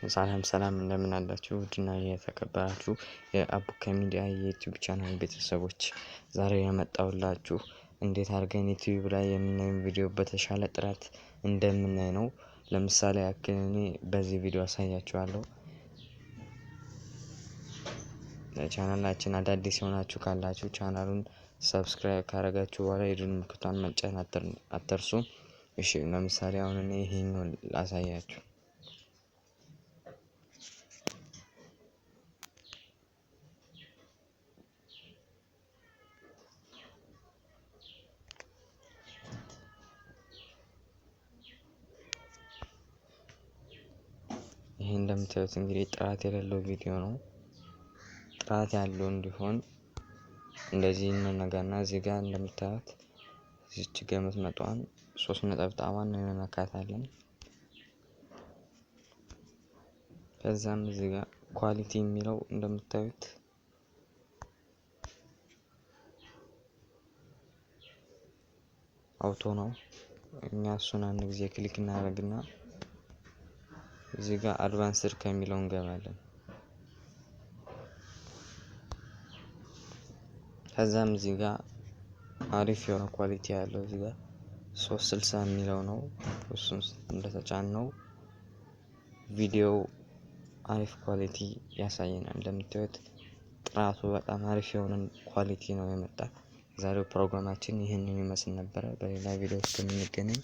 ሰላም እንደምን አላችሁ ውድና የተከበራችሁ የአቡካ ሚዲያ የዩቲዩብ ቻናል ቤተሰቦች፣ ዛሬ ያመጣሁላችሁ እንዴት አድርገን ዩቲዩብ ላይ የምናየው ቪዲዮ በተሻለ ጥራት እንደምናይ ነው። ለምሳሌ ያክል እኔ በዚህ ቪዲዮ አሳያችኋለሁ። ለቻናላችን አዳዲስ የሆናችሁ ካላችሁ ቻናሉን ሰብስክራይብ ካረጋችሁ በኋላ የደወል ምልክቱን መጫን አትርሱ። እሺ፣ ለምሳሌ አሁን እኔ ይሄንን ላሳያችሁ። ይሄ እንደምታዩት እንግዲህ ጥራት የሌለው ቪዲዮ ነው። ጥራት ያለው እንዲሆን እንደዚህ እንነጋና እዚህ ጋር እንደምታዩት እዚች ጋር የምትመጣዋን 3 ነጠብጣቧን እንነካታለን። ከዛም እዚህ ጋር ኳሊቲ የሚለው እንደምታዩት አውቶ ነው። እኛ እሱን አንድ ጊዜ ክሊክ እናደርግና እዚህ ጋር አድቫንስድ ከሚለው እንገባለን። ከዛም እዚህ ጋር አሪፍ የሆነ ኳሊቲ ያለው እዚህ ጋር 360 የሚለው ነው። እሱን እንደተጫነው ቪዲዮ አሪፍ ኳሊቲ ያሳየናል። እንደምታዩት ጥራቱ በጣም አሪፍ የሆነ ኳሊቲ ነው የመጣ። ዛሬው ፕሮግራማችን ይህንን ይመስል ነበር። በሌላ ቪዲዮ እስከምንገናኝ